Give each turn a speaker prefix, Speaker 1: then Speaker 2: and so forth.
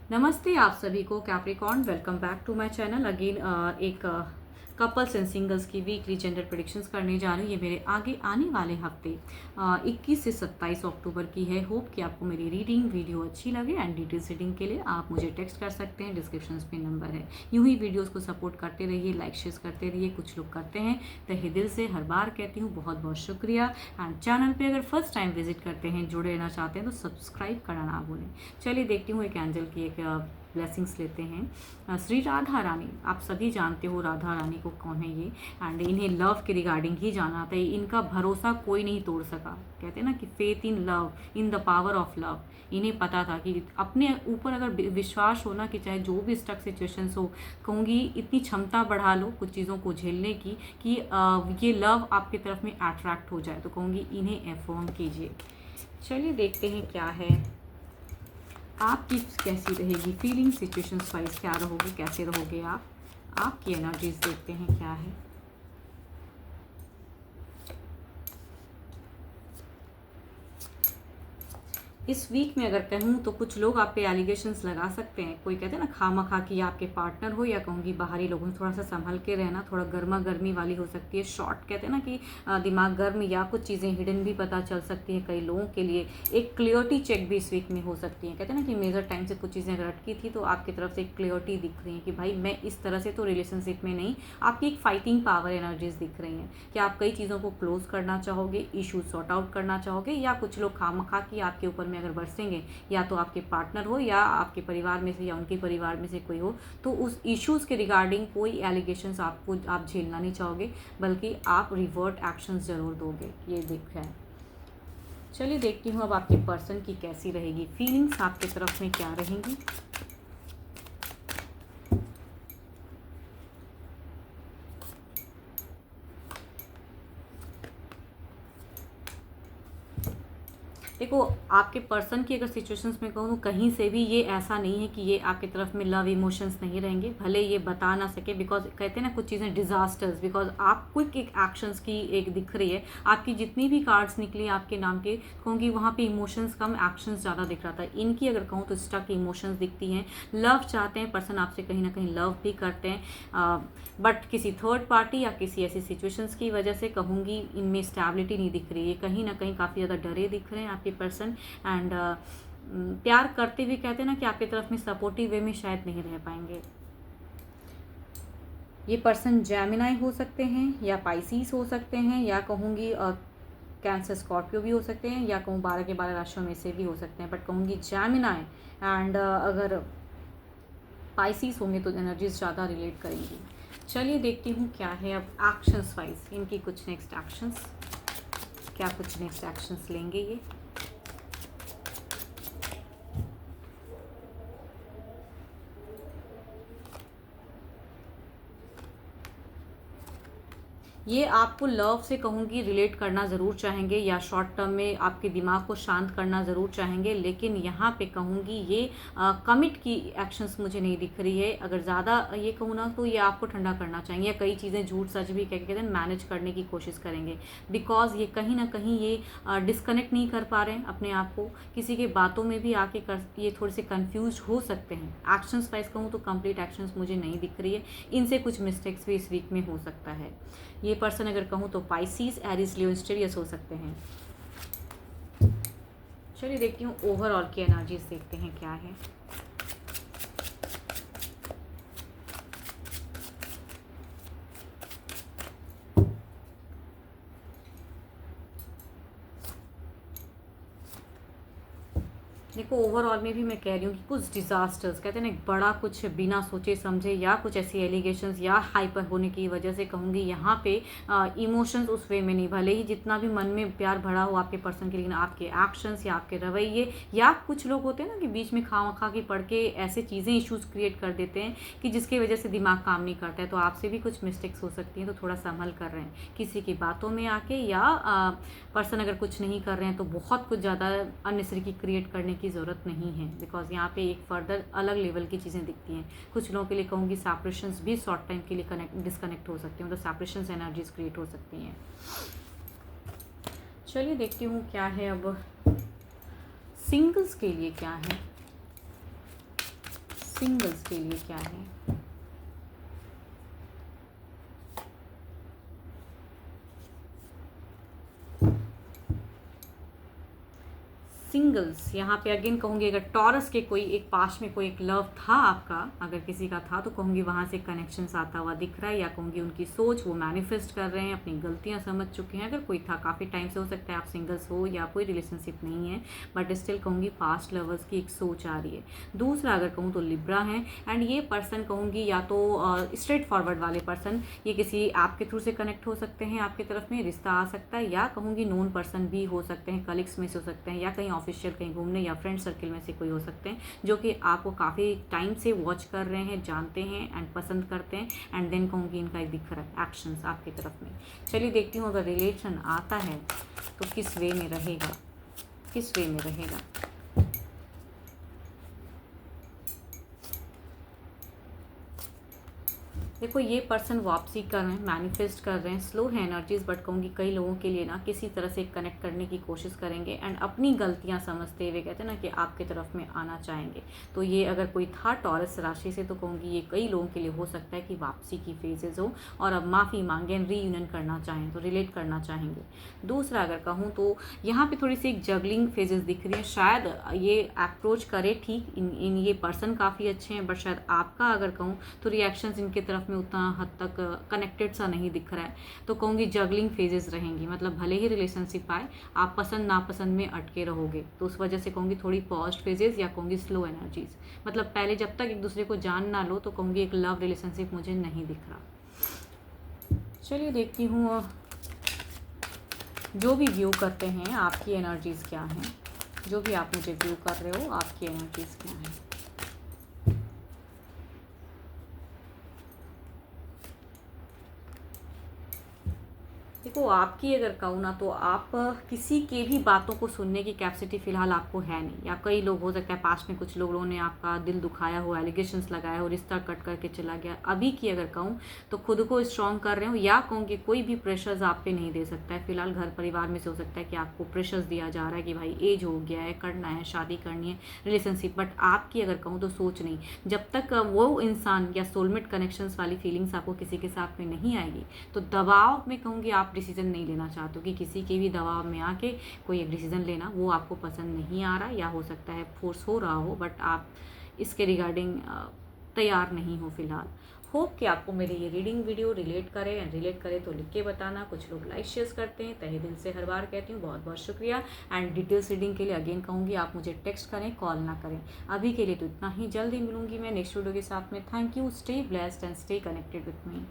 Speaker 1: नमस्ते आप सभी को Capricorn, welcome back to my channel again. एक कपल्स एंड सिंगल्स की वीकली जेंडर प्रेडिक्शंस करने जा रही हूँ। ये मेरे आगे आने वाले हफ्ते 21 से 27 अक्टूबर की है। होप कि आपको मेरी रीडिंग वीडियो अच्छी लगे एंड डिटेल्स रीडिंग के लिए आप मुझे टेक्स्ट कर सकते हैं, डिस्क्रिप्शन में नंबर है। यूं ही वीडियोस को सपोर्ट करते रहिए, लाइक शेयर करते रहिए। कुछ लोग करते हैं, तहे दिल से हर बार कहती हूँ बहुत बहुत शुक्रिया। एंड चैनल पर अगर फर्स्ट टाइम विजिट करते हैं, जुड़े रहना चाहते हैं तो सब्सक्राइब करना ना भूलें। चलिए देखती हूँ एक एंजल की एक ब्लेसिंग्स लेते हैं। श्री राधा रानी, आप सभी जानते हो राधा रानी को कौन है ये, एंड इन्हें लव के रिगार्डिंग ही जाना आता है। इनका भरोसा कोई नहीं तोड़ सका। कहते हैं ना कि faith in love, in the power of love. इन्हें पता था कि अपने ऊपर अगर विश्वास हो ना, कि चाहे जो भी स्टक सिचुएशंस हो, कहूँगी इतनी क्षमता बढ़ा लो कुछ चीज़ों को झेलने की कि ये लव आपकी तरफ में अट्रैक्ट हो जाए, तो कहूँगी इन्हें एफर्म कीजिए। चलिए देखते हैं क्या है आपकी कैसी रहेगी फीलिंग, सिचुएशंस वाइज क्या रहोगे, कैसे रहोगे आप। आपकी एनर्जीज देखते हैं क्या है। इस वीक में अगर कहूँ तो कुछ लोग आप पे एलिगेशंस लगा सकते हैं। कोई कहते हैं ना खामखा कि आपके पार्टनर हो, या कहूँगी बाहरी लोगों से थोड़ा सा संभल के रहना। थोड़ा गर्मा गर्मी वाली हो सकती है, शॉर्ट कहते हैं ना कि दिमाग गर्म, या कुछ चीज़ें हिडन भी पता चल सकती हैं कई लोगों के लिए। एक क्लियरिटी चेक भी इस वीक में हो सकती है। कहते हैं ना कि मेजर टाइम से कुछ चीज़ें अगर अटकी थी तो आपकी तरफ से एक क्लियरिटी दिख रही है कि भाई मैं इस तरह से तो रिलेशनशिप में नहीं। आपकी एक फाइटिंग पावर एनर्जीज दिख रही हैं कि आप कई चीज़ों को क्लोज करना चाहोगे, इशूज सॉर्ट आउट करना चाहोगे, या कुछ लोग खामखा कि आपके ऊपर में अगर बरसेंगे, या तो आपके पार्टनर हो या आपके परिवार में से या उनके परिवार में से कोई हो, तो उस इश्यूज़ के रिगार्डिंग कोई एलिगेशंस आपको आप झेलना नहीं चाहोगे, बल्कि आप रिवर्ट एक्शंस ज़रूर दोगे, ये दिख रहा है। चलिए देखती हूँ अब आपके पर्सन की कैसी रहेगी फीलिंग्स, आपके तरफ में क्या रहेंगी। देखो, आपके पर्सन की अगर सिचुएशंस में कहूँ तो कहीं से भी ये ऐसा नहीं है कि ये आपकी तरफ में लव इमोशंस नहीं रहेंगे, भले ये बता ना सके। बिकॉज कहते हैं ना कुछ चीज़ें डिजास्टर्स, बिकॉज आप क्विक एक एक्शंस की एक दिख रही है। आपकी जितनी भी कार्ड्स निकली आपके नाम के, कहूँगी वहाँ पे इमोशंस कम, एक्शंस ज़्यादा दिख रहा था। इनकी अगर कहूँ तो स्टक इमोशंस दिखती हैं। लव चाहते हैं पर्सन आपसे, कहीं ना कहीं लव भी करते हैं, बट किसी थर्ड पार्टी या किसी ऐसी सिचुएशंस की वजह से कहूँगी इनमें स्टेबिलिटी नहीं दिख रही है। कहीं ना कहीं काफ़ी ज़्यादा डरे दिख रहे हैं आपके पर्सन। एंड प्यार करते हुए कहते हैं ना कि आपकी तरफ में सपोर्टिव वे में शायद नहीं रह पाएंगे। ये पर्सन जेमिनाई हो सकते हैं, या पाइसीस हो सकते हैं, या कहूँगी कैंसर स्कॉर्पियो भी हो सकते हैं, या कहूँ 12 के 12 राशियों में से भी हो सकते हैं। बट कहूँगी जेमिनाई एंड अगर पाइसीस होंगे तो एनर्जीज ज़्यादा रिलेट करेंगी। चलिए देखती हूँ क्या है अब एक्शंस वाइज इनकी कुछ नेक्स्ट एक्शंस, क्या कुछ नेक्स्ट एक्शंस लेंगे ये। ये आपको लव से कहूँगी रिलेट करना ज़रूर चाहेंगे, या शॉर्ट टर्म में आपके दिमाग को शांत करना ज़रूर चाहेंगे, लेकिन यहाँ पे कहूँगी ये कमिट की एक्शंस मुझे नहीं दिख रही है। अगर ज़्यादा ये कहूँ ना तो ये आपको ठंडा करना चाहेंगे, या कई चीज़ें झूठ सच भी कह के कहते हैं मैनेज करने की कोशिश करेंगे। बिकॉज ये कहीं ना कहीं ये डिस्कनेक्ट नहीं कर पा रहे हैं अपने आप को, किसी के बातों में भी आके ये थोड़े से कन्फ्यूज हो सकते हैं। एक्शंस वाइज कहूँ तो कंप्लीट एक्शंस मुझे नहीं दिख रही है। इनसे कुछ मिस्टेक्स भी इस वीक में हो सकता है। ये पर्सन अगर कहूँ तो पाइसीज, एरिस, लियो, स्टेरियस हो सकते हैं। चलिए देखती हूँ ओवरऑल की एनर्जीज देखते हैं क्या है। देखो, ओवरऑल में भी मैं कह रही हूँ कि कुछ डिजास्टर्स, कहते हैं ना एक बड़ा कुछ बिना सोचे समझे, या कुछ ऐसी एलिगेशंस या हाइपर होने की वजह से कहूँगी यहाँ पे इमोशंस उस वे में नहीं। भले ही जितना भी मन में प्यार भरा हो आपके पर्सन के, लेकिन आपके एक्शंस या आपके रवैये, या कुछ लोग होते हैं ना कि बीच में खामखा के पड़ के ऐसे चीज़ें इश्यूज क्रिएट कर देते हैं कि जिसकी वजह से दिमाग काम नहीं करता है। तो आपसे भी कुछ मिस्टेक्स हो सकती हैं, तो थोड़ा संभल कर रहे हैं किसी की बातों में आके, या पर्सन अगर कुछ नहीं कर रहे हैं तो बहुत कुछ ज़्यादा अननेसेसरी की क्रिएट करने की ज़रूरत नहीं है। बिकॉज यहाँ पे एक फर्दर अलग लेवल की चीज़ें दिखती हैं। कुछ लोगों के लिए कहूँगी सेपरेशंस भी शॉर्ट टाइम के लिए डिस्कनेक्ट हो सकते हैं, मतलब सेपरेशंस एनर्जीज क्रिएट हो सकती हैं। चलिए देखती हूँ क्या है अब सिंगल्स के लिए क्या है। सिंगल्स के लिए क्या है? सिंगल्स यहाँ पे अगेन कहूँगी, अगर टॉरस के कोई एक पास में कोई एक लव था आपका, अगर किसी का था, तो कहूँगी वहाँ से कनेक्शंस आता हुआ दिख रहा है, या कहूँगी उनकी सोच वो मैनिफेस्ट कर रहे हैं, अपनी गलतियाँ समझ चुके हैं। अगर कोई था काफ़ी टाइम से, हो सकता है आप सिंगल्स हो या कोई रिलेशनशिप नहीं है, बट स्टिल कहूँगी पास्ट लवर्स की एक सोच आ रही है। दूसरा अगर कहूँ तो लिब्रा है, एंड ये पर्सन कहूँगी या तो स्ट्रेट फॉरवर्ड वाले पर्सन, ये किसी ऐप के थ्रू से कनेक्ट हो सकते हैं, आपकी तरफ में रिश्ता आ सकता है, या कहूँगी नोन पर्सन भी हो सकते हैं, कलीग्स में से हो सकते हैं, या कहीं ऑफिशियल कहीं घूमने या फ्रेंड सर्किल में से कोई हो सकते हैं, जो कि आपको काफ़ी टाइम से वॉच कर रहे हैं, जानते हैं एंड पसंद करते हैं, एंड देन कहूँगी इनका एक दिख रहा है एक्शंस आपकी तरफ में। चलिए देखती हूँ, अगर रिलेशन आता है तो किस वे में रहेगा, किस वे में रहेगा। देखो ये पर्सन वापसी कर रहे हैं, मैनिफेस्ट कर रहे हैं, स्लो है एनर्जीज, बट कहूँगी कई लोगों के लिए ना किसी तरह से कनेक्ट करने की कोशिश करेंगे, एंड अपनी गलतियाँ समझते हुए कहते हैं ना कि आपके तरफ में आना चाहेंगे। तो ये अगर कोई था टॉरस राशि से, तो कहूँगी ये कई लोगों के लिए हो सकता है कि वापसी की फेजेस हो और अब माफ़ी मांगें, रीयूनियन करना चाहें, तो रिलेट करना चाहेंगे। दूसरा अगर कहूँ तो यहाँ पे थोड़ी सी एक जगलिंग फेजेस दिख रही है, शायद ये अप्रोच करे ठीक, इन ये पर्सन काफ़ी अच्छे हैं, बट शायद आपका अगर कहूँ तो रिएक्शंस इनके तरफ में उतना हद तक कनेक्टेड सा नहीं दिख रहा है। तो कहूँगी जगलिंग फेजेस रहेंगी, मतलब भले ही रिलेशनशिप आए, आप पसंद नापसंद में अटके रहोगे, तो उस वजह से कहूँगी थोड़ी पॉज्ड फेजेस, या कहूँगी स्लो एनर्जीज, मतलब पहले जब तक एक दूसरे को जान ना लो, तो कहूँगी एक लव रिलेशनशिप मुझे नहीं दिख रहा। चलिए देखती हूँ, जो भी व्यू करते हैं आपकी एनर्जीज क्या हैं, जो भी आप मुझे व्यू कर रहे हो आपकी एनर्जीज क्या हैं। देखो आपकी अगर कहूँ ना, तो आप किसी के भी बातों को सुनने की कैपेसिटी फ़िलहाल आपको है नहीं, या कई लोग हो सकता है पास्ट में कुछ लोगों ने आपका दिल दुखाया हो, एलिगेशंस लगाया हो, रिश्ता कट करके चला गया। अभी की अगर कहूँ तो खुद को स्ट्रॉन्ग कर रहे हो, या कहूँ कि कोई भी प्रेशर्स आप पे नहीं दे सकता है। फिलहाल घर परिवार में से हो सकता है कि आपको प्रेशर्स दिया जा रहा है कि भाई एज हो गया है, करना है, शादी करनी है, रिलेशनशिप, बट आपकी अगर कहूँ तो सोच नहीं, जब तक वो इंसान या सोलमेट कनेक्शंस वाली फीलिंग्स आपको किसी के साथ में नहीं आएगी, तो दबाव में कहूँगी आप डिसीजन नहीं लेना चाहते हो, कि किसी के भी दबाव में आके कोई एक डिसीजन लेना वो आपको पसंद नहीं आ रहा, या हो सकता है फोर्स हो रहा हो, बट आप इसके रिगार्डिंग तैयार नहीं हो फिलहाल। होप कि आपको मेरी ये रीडिंग वीडियो रिलेट करे तो लिख के बताना। कुछ लोग लाइक शेयर करते हैं, तहे दिल से हर बार कहती हूँ बहुत बहुत शुक्रिया। एंड डिटेल्स रीडिंग के लिए अगेन कहूँगी आप मुझे टेक्स्ट करें, कॉल ना करें। अभी के लिए तो इतना ही, जल्दी मिलूंगी मैं नेक्स्ट वीडियो के साथ में। Thank you, stay blessed and stay connected with me.